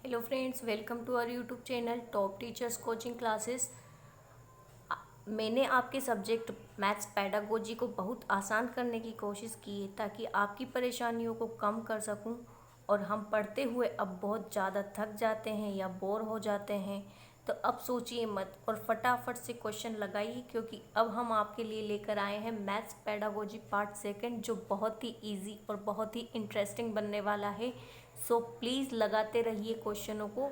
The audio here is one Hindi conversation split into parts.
Hello friends, welcome to our YouTube channel top teachers coaching classes. मैंने आपके सब्जेक्ट मैथ्स पेडागोजी को बहुत आसान करने की कोशिश की है ताकि आपकी परेशानियों को कम कर सकूं। और हम पढ़ते हुए अब बहुत ज़्यादा थक जाते हैं या बोर हो जाते हैं, तो अब सोचिए मत और फटाफट से क्वेश्चन लगाइए, क्योंकि अब हम आपके लिए लेकर आए हैं मैथ्स पेडागोजी पार्ट सेकंड, जो बहुत ही इजी और बहुत ही इंटरेस्टिंग बनने वाला है। सो प्लीज़ लगाते रहिए क्वेश्चनों को।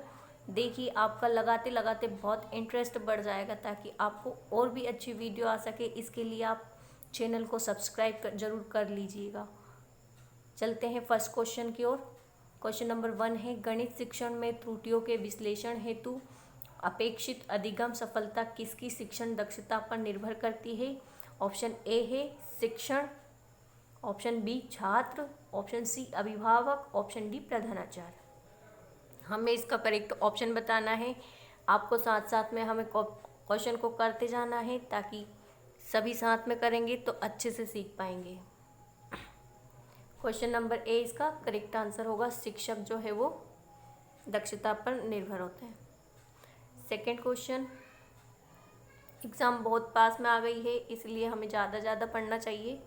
देखिए, आपका लगाते लगाते बहुत इंटरेस्ट बढ़ जाएगा, ताकि आपको और भी अच्छी वीडियो आ सके। इसके लिए आप चैनल को सब्सक्राइब जरूर कर लीजिएगा। चलते हैं फर्स्ट क्वेश्चन की ओर। क्वेश्चन नंबर 1 है, गणित शिक्षण में त्रुटियों के विश्लेषण हेतु अपेक्षित अधिगम सफलता किसकी शिक्षण दक्षता पर निर्भर करती है। ऑप्शन ए है शिक्षण, ऑप्शन बी छात्र, ऑप्शन सी अभिभावक, ऑप्शन डी प्रधानाचार्य। हमें इसका करेक्ट ऑप्शन बताना है। आपको साथ साथ में हमें क्वेश्चन को करते जाना है, ताकि सभी साथ में करेंगे तो अच्छे से सीख पाएंगे। क्वेश्चन नंबर ए इसका करेक्ट आंसर होगा, शिक्षक जो है वो दक्षता पर निर्भर होते हैं। सेकंड क्वेश्चन, एग्ज़ाम बहुत पास में आ गई है, इसलिए हमें ज़्यादा पढ़ना चाहिए।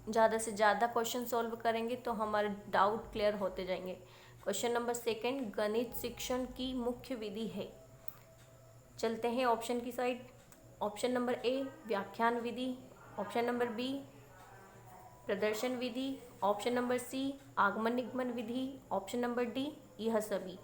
ज़्यादा से ज़्यादा क्वेश्चन सॉल्व करेंगे तो हमारे डाउट क्लियर होते जाएंगे। क्वेश्चन नंबर सेकंड, गणित शिक्षण की मुख्य विधि है। चलते हैं ऑप्शन की साइड। ऑप्शन नंबर ए व्याख्यान विधि, ऑप्शन नंबर बी प्रदर्शन विधि, ऑप्शन नंबर सी आगमन निगमन विधि, ऑप्शन नंबर डी यह सभी।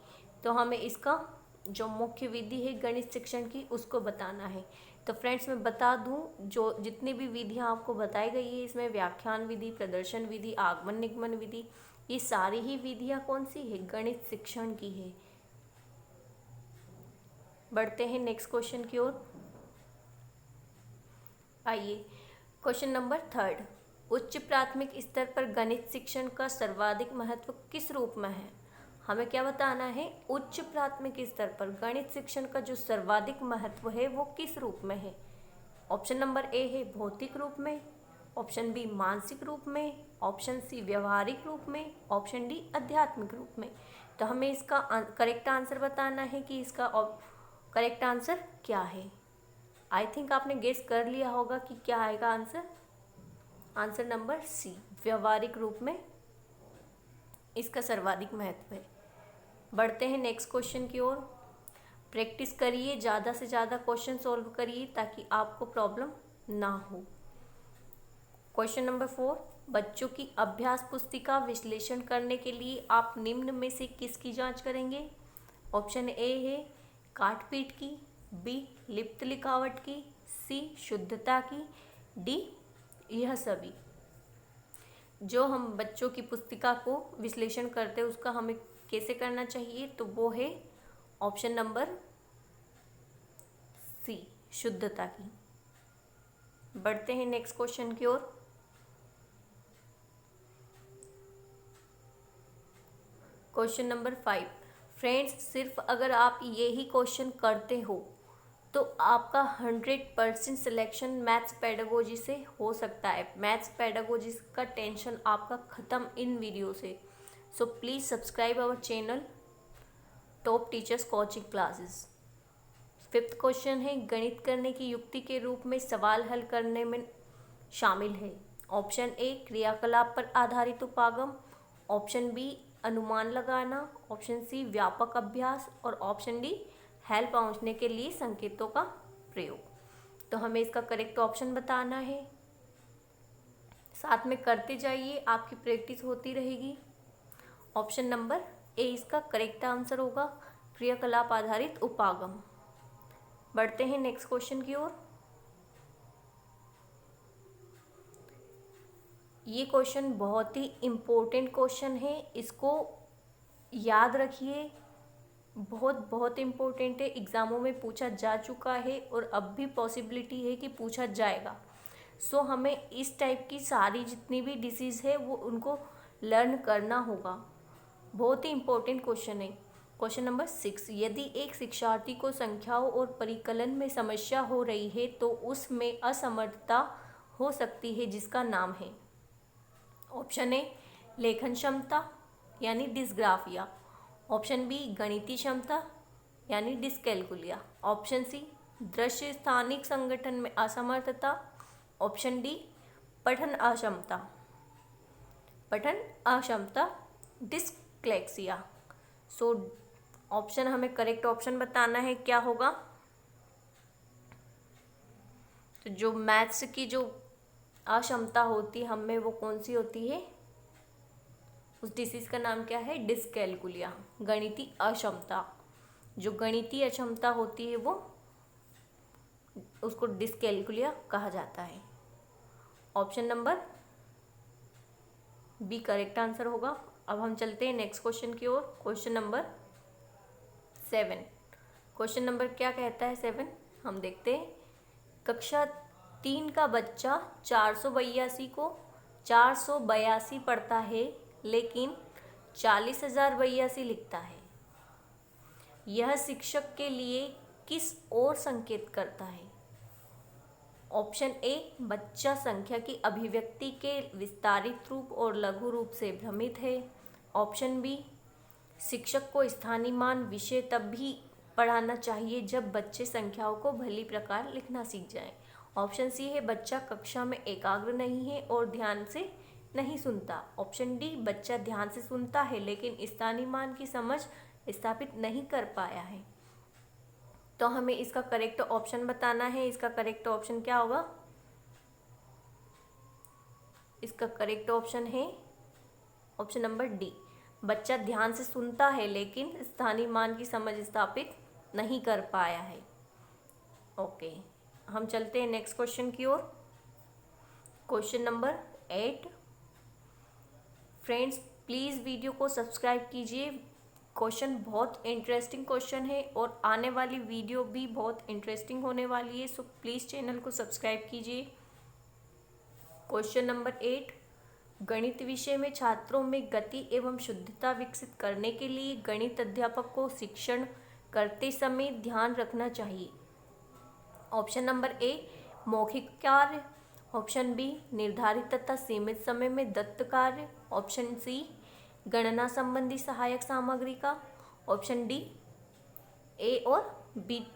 तो हमें इसका जो मुख्य विधि है गणित शिक्षण की, उसको बताना है। तो फ्रेंड्स, मैं बता दूं, जो जितनी भी विधियां आपको बताई गई है, इसमें व्याख्यान विधि, प्रदर्शन विधि, आगमन निगमन विधि, ये सारी ही विधियां कौन सी है, गणित शिक्षण की है। बढ़ते हैं नेक्स्ट क्वेश्चन की ओर। आइए, क्वेश्चन नंबर थर्ड, उच्च प्राथमिक स्तर पर गणित शिक्षण का सर्वाधिक महत्व किस रूप में है। हमें क्या बताना है, उच्च प्राथमिक स्तर पर गणित शिक्षण का जो सर्वाधिक महत्व है वो किस रूप में है। ऑप्शन नंबर ए है भौतिक रूप में, ऑप्शन बी मानसिक रूप में, ऑप्शन सी व्यवहारिक रूप में, ऑप्शन डी आध्यात्मिक रूप में। तो हमें इसका करेक्ट आंसर बताना है कि इसका करेक्ट आंसर क्या है। आई थिंक आपने गेस कर लिया होगा कि क्या आएगा आंसर। आंसर नंबर सी, व्यवहारिक रूप में इसका सर्वाधिक महत्व है। बढ़ते हैं नेक्स्ट क्वेश्चन की ओर। प्रैक्टिस करिए, ज़्यादा से ज़्यादा क्वेश्चन सॉल्व करिए, ताकि आपको प्रॉब्लम ना हो। क्वेश्चन नंबर 4, बच्चों की अभ्यास पुस्तिका विश्लेषण करने के लिए आप निम्न में से किसकी जांच करेंगे। ऑप्शन ए है काट पीट की, बी लिप्त लिखावट की, सी शुद्धता की, डी यह सभी। जो हम बच्चों की पुस्तिका को विश्लेषण करते हैं उसका हमें कैसे करना चाहिए, तो वो है ऑप्शन नंबर सी, शुद्धता की। बढ़ते हैं नेक्स्ट क्वेश्चन की ओर। क्वेश्चन नंबर 5, फ्रेंड्स, सिर्फ अगर आप ये ही क्वेश्चन करते हो तो आपका 100% सिलेक्शन मैथ्स पेडागोजी से हो सकता है। मैथ्स पेडागोजी का टेंशन आपका ख़त्म इन वीडियो से। So please subscribe our channel top teachers coaching classes. Fifth question है, गणित करने की युक्ति के रूप में सवाल हल करने में शामिल है। ऑप्शन ए क्रियाकलाप पर आधारित उपागम, ऑप्शन बी अनुमान लगाना, ऑप्शन सी व्यापक अभ्यास, और ऑप्शन डी हेल्प पहुंचने के लिए संकेतों का प्रयोग। तो हमें इसका करेक्ट ऑप्शन बताना है। साथ में करते जाइए, आपकी प्रैक्टिस होती रहेगी। ऑप्शन नंबर ए इसका करेक्ट आंसर होगा, क्रियाकलाप आधारित उपागम। बढ़ते हैं नेक्स्ट क्वेश्चन की ओर। ये क्वेश्चन बहुत ही इम्पोर्टेंट क्वेश्चन है, इसको याद रखिए। बहुत इम्पोर्टेंट है, एग्ज़ामों में पूछा जा चुका है और अब भी पॉसिबिलिटी है कि पूछा जाएगा। सो हमें इस टाइप की सारी जितनी भी डिसीज़ है वो उनको लर्न करना होगा। बहुत ही इम्पोर्टेंट क्वेश्चन है। क्वेश्चन नंबर 6, यदि एक शिक्षार्थी को संख्याओं और परिकलन में समस्या हो रही है तो उसमें असमर्थता हो सकती है, जिसका नाम है। ऑप्शन ए लेखन क्षमता यानी डिस्ग्राफिया, ऑप्शन बी गणितीय क्षमता यानी डिस्कैलकुलिया। ऑप्शन सी दृश्य स्थानिक संगठन में असमर्थता। ऑप्शन डी पठन अक्षमता डिस्क्लेक्सिया। सो ऑप्शन हमें करेक्ट ऑप्शन बताना है क्या होगा। तो जो मैथ्स की जो अक्षमता होती है हमें वो कौन सी होती है, उस डिसीज का नाम क्या है, डिस्कैलकुलिया, गणितीय अक्षमता। जो गणितीय अक्षमता होती है वो उसको डिस्कैलकुलिया कहा जाता है। Option number B correct answer होगा। अब हम चलते हैं नेक्स्ट क्वेश्चन की ओर। Question number 7। क्वेश्चन नंबर क्या कहता है 7, हम देखते हैं। कक्षा 3 का बच्चा 482 पढ़ता है लेकिन 40,082 लिखता है। यह शिक्षक के लिए किस ओर संकेत करता है। ऑप्शन ए बच्चा संख्या की अभिव्यक्ति के विस्तारित रूप और लघु रूप से भ्रमित है। ऑप्शन बी शिक्षक को स्थानीय मान विषय तब भी पढ़ाना चाहिए जब बच्चे संख्याओं को भली प्रकार लिखना सीख जाएं। ऑप्शन सी है बच्चा कक्षा में एकाग्र नहीं है और ध्यान से नहीं सुनता। ऑप्शन डी बच्चा ध्यान से सुनता है लेकिन स्थानीय मान की समझ स्थापित नहीं कर पाया है। तो हमें इसका करेक्ट ऑप्शन बताना है। इसका करेक्ट ऑप्शन क्या होगा, इसका करेक्ट ऑप्शन है ऑप्शन नंबर डी, बच्चा ध्यान से सुनता है लेकिन स्थानीय मान की समझ स्थापित नहीं कर पाया है। ओके, हम चलते हैं नेक्स्ट क्वेश्चन की ओर। Question number 8। Friends please video को सब्सक्राइब कीजिए। क्वेश्चन बहुत इंटरेस्टिंग क्वेश्चन है और आने वाली वीडियो भी बहुत इंटरेस्टिंग होने वाली है, सो प्लीज़ चैनल को सब्सक्राइब कीजिए। क्वेश्चन नंबर 8, गणित विषय में छात्रों में गति एवं शुद्धता विकसित करने के लिए गणित अध्यापक को शिक्षण करते समय ध्यान रखना चाहिए। ऑप्शन नंबर ए मौखिक कार्य। ऑप्शन बी निर्धारित तथा सीमित समय में दत्त कार्य। ऑप्शन सी गणना संबंधी सहायक सामग्री का। ऑप्शन डी ए और बी।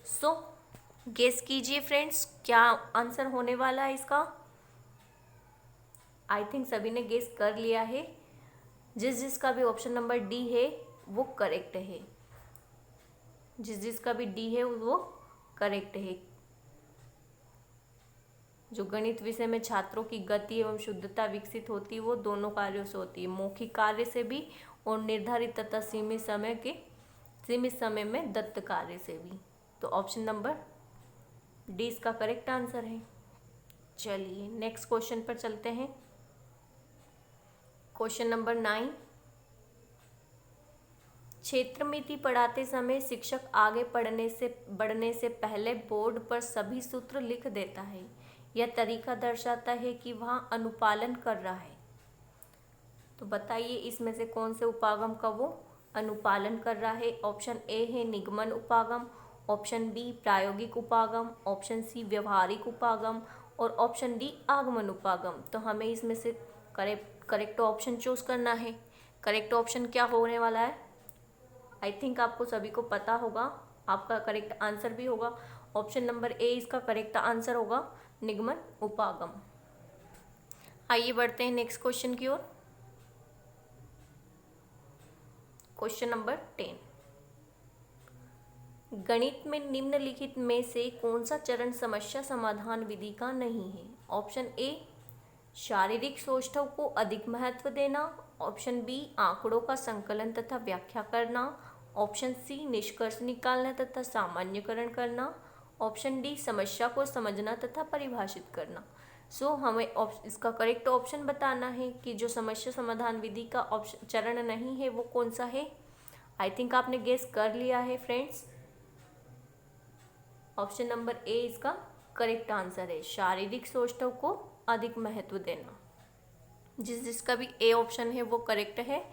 सो गेस कीजिए फ्रेंड्स क्या आंसर होने वाला है इसका। आई थिंक सभी ने गेस कर लिया है। जिसका भी ऑप्शन नंबर डी है वो करेक्ट है। जिसका भी डी है वो करेक्ट है। जो गणित विषय में छात्रों की गति एवं शुद्धता विकसित होती है वो दोनों कार्यों से होती है, मौखिक कार्य से भी और निर्धारित तथा सीमित समय में दत्त कार्य से भी। तो ऑप्शन नंबर डी इसका करेक्ट आंसर है। चलिए नेक्स्ट क्वेश्चन पर चलते हैं। क्वेश्चन नंबर 9, क्षेत्र मिति पढ़ाते समय शिक्षक आगे बढ़ने से पहले बोर्ड पर सभी सूत्र लिख देता है। यह तरीका दर्शाता है कि वह अनुपालन कर रहा है। तो बताइए इसमें से कौन से उपागम का वो अनुपालन कर रहा है। ऑप्शन ए है निगमन उपागम। ऑप्शन बी प्रायोगिक उपागम। ऑप्शन सी व्यवहारिक उपागम और ऑप्शन डी आगमन उपागम। तो हमें इसमें से करेक्ट ऑप्शन चूज करना है। करेक्ट ऑप्शन क्या होने वाला है, आई थिंक आपको सभी को पता होगा, आपका करेक्ट आंसर भी होगा। ऑप्शन नंबर ए इसका करेक्ट आंसर होगा, निगमन उपागम। आइए बढ़ते हैं नेक्स्ट क्वेश्चन की ओर। क्वेश्चन नंबर 10, गणित में निम्नलिखित में से कौन सा चरण समस्या समाधान विधि का नहीं है। ऑप्शन ए शारीरिक सौष्ठव को अधिक महत्व देना। ऑप्शन बी आंकड़ों का संकलन तथा व्याख्या करना। ऑप्शन सी निष्कर्ष निकालना तथा सामान्यकरण करना। ऑप्शन डी समस्या को समझना तथा परिभाषित करना। सो हमें इसका करेक्ट ऑप्शन बताना है कि जो समस्या समाधान विधि का ऑप्शन चरण नहीं है वो कौन सा है। आई थिंक आपने गेस कर लिया है फ्रेंड्स। ऑप्शन नंबर ए इसका करेक्ट आंसर है, शारीरिक सौष्ठव को अधिक महत्व देना। जिसका भी ए ऑप्शन है वो करेक्ट है।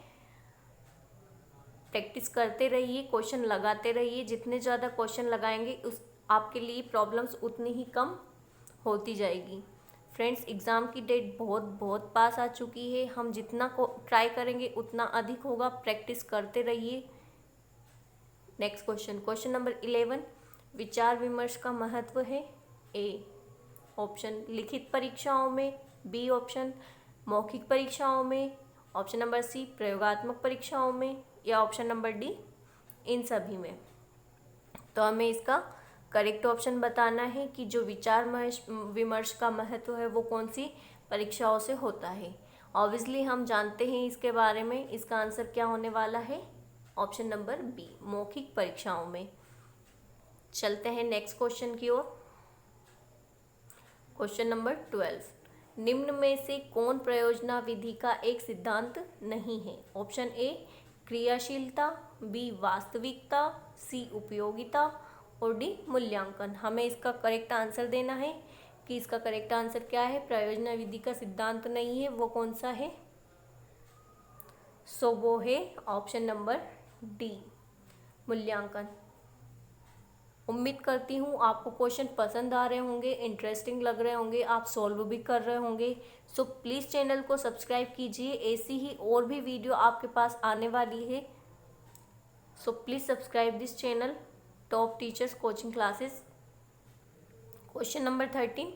प्रैक्टिस करते रहिए, क्वेश्चन लगाते रहिए। जितने ज़्यादा क्वेश्चन लगाएंगे उस आपके लिए प्रॉब्लम्स उतनी ही कम होती जाएगी। फ्रेंड्स एग्ज़ाम की डेट बहुत बहुत पास आ चुकी है, हम जितना को ट्राई करेंगे उतना अधिक होगा, प्रैक्टिस करते रहिए। नेक्स्ट क्वेश्चन, क्वेश्चन नंबर 11, विचार विमर्श का महत्व है। ए ऑप्शन लिखित परीक्षाओं में, बी ऑप्शन मौखिक परीक्षाओं में, ऑप्शन नंबर सी प्रयोगात्मक परीक्षाओं में, या ऑप्शन नंबर डी इन सभी में। तो हमें इसका करेक्ट ऑप्शन बताना है कि जो विचार विमर्श का महत्व है वो कौन सी परीक्षाओं से होता है। ऑब्वियसली हम जानते हैं इसके बारे में, इसका आंसर क्या होने वाला है, ऑप्शन नंबर बी मौखिक परीक्षाओं में। चलते हैं नेक्स्ट क्वेश्चन की ओर। क्वेश्चन नंबर 12, निम्न में से कौन प्रयोजना विधि का एक सिद्धांत नहीं है। ऑप्शन ए क्रियाशीलता, बी वास्तविकता, सी उपयोगिता और डी मूल्यांकन। हमें इसका करेक्ट आंसर देना है कि इसका करेक्ट आंसर क्या है। प्रयोजना विधि का सिद्धांत नहीं है, वो कौन सा है, सो वो है ऑप्शन नंबर डी मूल्यांकन। उम्मीद करती हूँ आपको क्वेश्चन पसंद आ रहे होंगे, इंटरेस्टिंग लग रहे होंगे, आप सॉल्व भी कर रहे होंगे। सो प्लीज़ चैनल को सब्सक्राइब कीजिए, ऐसी ही और भी वीडियो आपके पास आने वाली है। सो please subscribe this channel, top teachers coaching classes. Question number 13,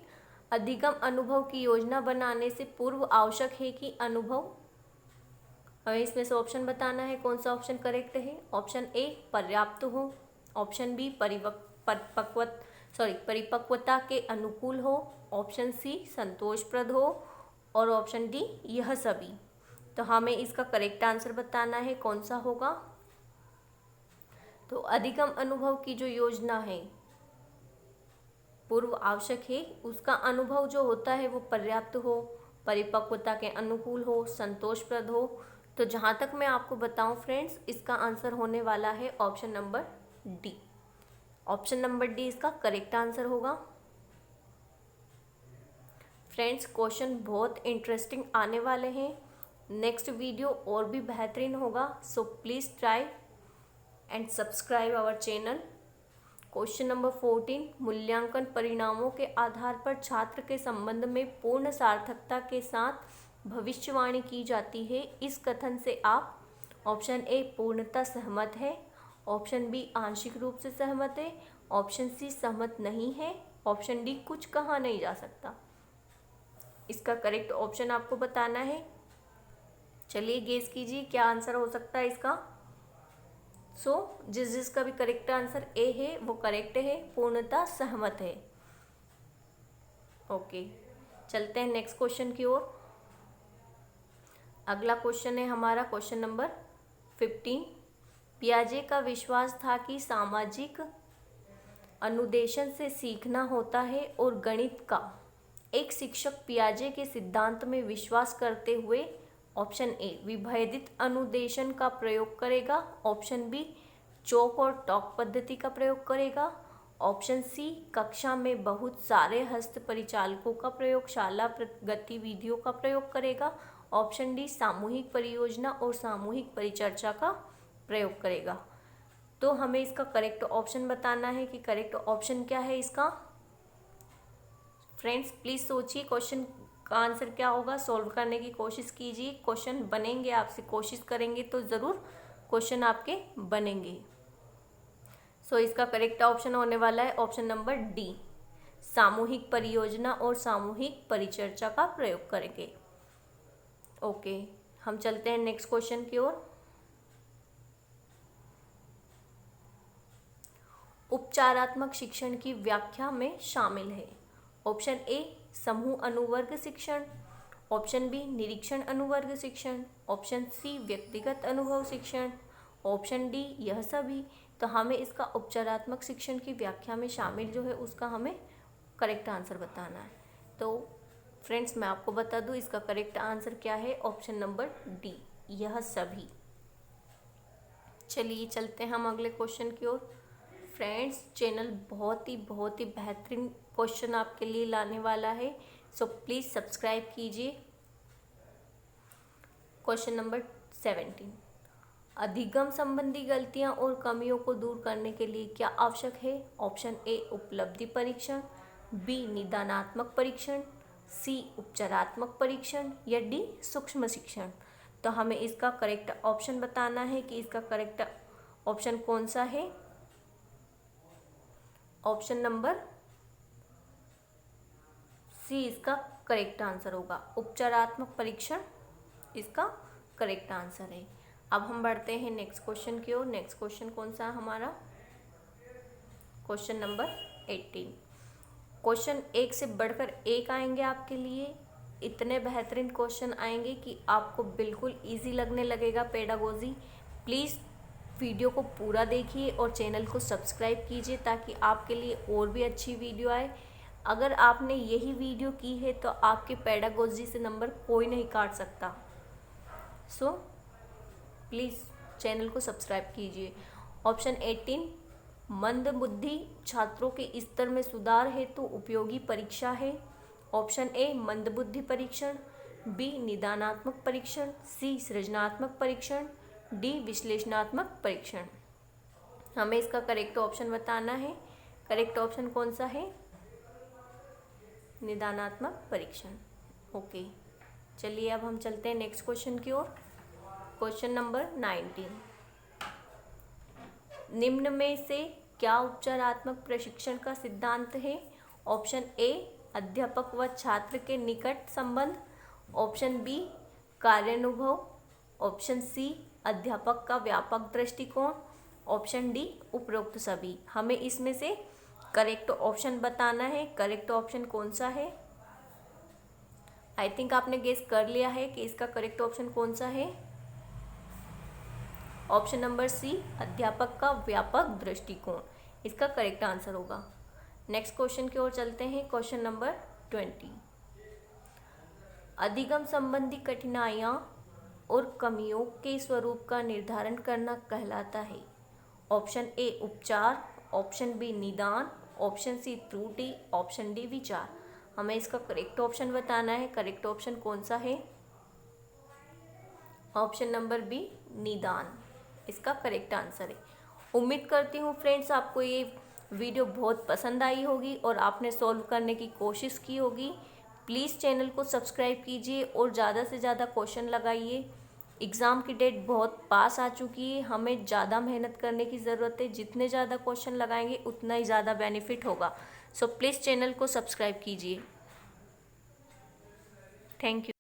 अधिगम अनुभव की योजना बनाने से पूर्व आवश्यक है कि अनुभव, हमें इसमें से ऑप्शन बताना है कौन सा ऑप्शन करेक्ट है। ऑप्शन ए पर्याप्त हो, ऑप्शन बी परिपक्वता के अनुकूल हो, ऑप्शन सी संतोषप्रद हो और ऑप्शन डी यह सभी। तो हमें इसका करेक्ट आंसर बताना है कौन सा होगा। तो अधिगम अनुभव की जो योजना है पूर्व आवश्यक है, उसका अनुभव जो होता है वो पर्याप्त हो, परिपक्वता के अनुकूल हो, संतोषप्रद हो। तो जहाँ तक मैं आपको बताऊं फ्रेंड्स, इसका आंसर होने वाला है option number D. Option number D इसका करेक्ट आंसर होगा। फ्रेंड्स क्वेश्चन बहुत इंटरेस्टिंग आने वाले हैं, नेक्स्ट वीडियो और भी बेहतरीन होगा। So please try and subscribe our channel. Question number 14, मूल्यांकन परिणामों के आधार पर छात्र के संबंध में पूर्ण सार्थकता के साथ भविष्यवाणी की जाती है। इस कथन से आप ऑप्शन ए पूर्णतः सहमत है, ऑप्शन बी आंशिक रूप से सहमत है, ऑप्शन सी सहमत नहीं है, ऑप्शन डी कुछ कहा नहीं जा सकता। इसका करेक्ट ऑप्शन आपको बताना है। चलिए गेस कीजिए क्या आंसर हो सकता है इसका। जिसका भी करेक्ट आंसर ए है वो करेक्ट है, पूर्णतः सहमत है। ओके, चलते हैं नेक्स्ट क्वेश्चन की ओर। अगला क्वेश्चन है हमारा क्वेश्चन नंबर 15, पियाजे का विश्वास था कि सामाजिक अनुदेशन से सीखना होता है और गणित का एक शिक्षक पियाजे के सिद्धांत में विश्वास करते हुए ऑप्शन ए विभेदित अनुदेशन का प्रयोग करेगा, ऑप्शन बी चौक और टॉक पद्धति का प्रयोग करेगा, ऑप्शन सी कक्षा में बहुत सारे हस्त परिचालकों का प्रयोगशाला गतिविधियों का प्रयोग करेगा, ऑप्शन डी सामूहिक परियोजना और सामूहिक परिचर्चा का प्रयोग करेगा। तो हमें इसका करेक्ट ऑप्शन बताना है कि करेक्ट ऑप्शन क्या है इसका। फ्रेंड्स प्लीज़ सोचिए क्वेश्चन का आंसर क्या होगा, सॉल्व करने की कोशिश कीजिए। क्वेश्चन बनेंगे, आपसे कोशिश करेंगे तो ज़रूर क्वेश्चन आपके बनेंगे। इसका करेक्ट ऑप्शन होने वाला है ऑप्शन नंबर डी, सामूहिक परियोजना और सामूहिक परिचर्चा का प्रयोग करेंगे। ओके, हम चलते हैं नेक्स्ट क्वेश्चन की ओर। उपचारात्मक शिक्षण की व्याख्या में शामिल है। ऑप्शन ए समूह अनुवर्ग शिक्षण, ऑप्शन बी निरीक्षण अनुवर्ग शिक्षण, ऑप्शन सी व्यक्तिगत अनुभव शिक्षण, ऑप्शन डी यह सभी। तो हमें इसका उपचारात्मक शिक्षण की व्याख्या में शामिल जो है उसका हमें करेक्ट आंसर बताना है। तो फ्रेंड्स मैं आपको बता दूं इसका करेक्ट आंसर क्या है, ऑप्शन नंबर डी यह सभी। चलिए चलते हैं हम अगले क्वेश्चन की ओर। फ्रेंड्स चैनल बहुत ही बेहतरीन क्वेश्चन आपके लिए लाने वाला है, सो प्लीज़ सब्सक्राइब कीजिए। क्वेश्चन नंबर 17, अधिगम संबंधी गलतियां और कमियों को दूर करने के लिए क्या आवश्यक है। ऑप्शन ए उपलब्धि परीक्षण, बी निदानात्मक परीक्षण, सी उपचारात्मक परीक्षण या डी सूक्ष्म शिक्षण। तो हमें इसका करेक्ट ऑप्शन बताना है कि इसका करेक्ट ऑप्शन कौन सा है। ऑप्शन नंबर सी इसका करेक्ट आंसर होगा, उपचारात्मक परीक्षण इसका करेक्ट आंसर है। अब हम बढ़ते हैं नेक्स्ट क्वेश्चन की ओर। नेक्स्ट क्वेश्चन कौन सा है हमारा, क्वेश्चन नंबर 18। क्वेश्चन एक से बढ़कर एक आएंगे आपके लिए, इतने बेहतरीन क्वेश्चन आएंगे कि आपको बिल्कुल इजी लगने लगेगा पेडागोजी। प्लीज़ वीडियो को पूरा देखिए और चैनल को सब्सक्राइब कीजिए ताकि आपके लिए और भी अच्छी वीडियो आए। अगर आपने यही वीडियो की है तो आपके पेडागोजी से नंबर कोई नहीं काट सकता। सो प्लीज़ चैनल को सब्सक्राइब कीजिए। ऑप्शन 18, मंद बुद्धि छात्रों के स्तर में सुधार हेतु उपयोगी परीक्षा है। ऑप्शन ए मंद बुद्धि परीक्षण, बी निदानात्मक परीक्षण, सी सृजनात्मक परीक्षण, डी विश्लेषणात्मक परीक्षण। हमें इसका करेक्ट ऑप्शन बताना है। करेक्ट ऑप्शन कौन सा है, निदानात्मक परीक्षण। ओके, चलिए अब हम चलते हैं नेक्स्ट क्वेश्चन की ओर। क्वेश्चन नंबर 19, निम्न में से क्या उपचारात्मक प्रशिक्षण का सिद्धांत है। ऑप्शन ए अध्यापक व छात्र के निकट संबंध, ऑप्शन बी कार्यानुभव, ऑप्शन सी अध्यापक का व्यापक दृष्टिकोण, ऑप्शन डी उपरोक्त सभी। हमें इसमें से करेक्ट ऑप्शन बताना है। करेक्ट ऑप्शन कौन सा है, आई थिंक आपने गेस कर लिया है कि इसका करेक्ट ऑप्शन कौन सा है। ऑप्शन नंबर सी अध्यापक का व्यापक दृष्टिकोण इसका करेक्ट आंसर होगा। नेक्स्ट क्वेश्चन की ओर चलते हैं। क्वेश्चन नंबर 20, अधिगम संबंधी कठिनाइयाँ और कमियों के स्वरूप का निर्धारण करना कहलाता है। ऑप्शन ए उपचार, ऑप्शन बी निदान, ऑप्शन सी त्रुटि, ऑप्शन डी विचार। हमें इसका करेक्ट ऑप्शन बताना है। करेक्ट ऑप्शन कौन सा है, ऑप्शन नंबर बी निदान इसका करेक्ट आंसर है। उम्मीद करती हूँ फ्रेंड्स आपको ये वीडियो बहुत पसंद आई होगी और आपने सॉल्व करने की कोशिश की होगी। प्लीज़ चैनल को सब्सक्राइब कीजिए और ज़्यादा से ज़्यादा क्वेश्चन लगाइए। एग्ज़ाम की डेट बहुत पास आ चुकी है, हमें ज़्यादा मेहनत करने की ज़रूरत है। जितने ज़्यादा क्वेश्चन लगाएंगे उतना ही ज़्यादा बेनिफिट होगा। सो प्लीज़ चैनल को सब्सक्राइब कीजिए। Thank you.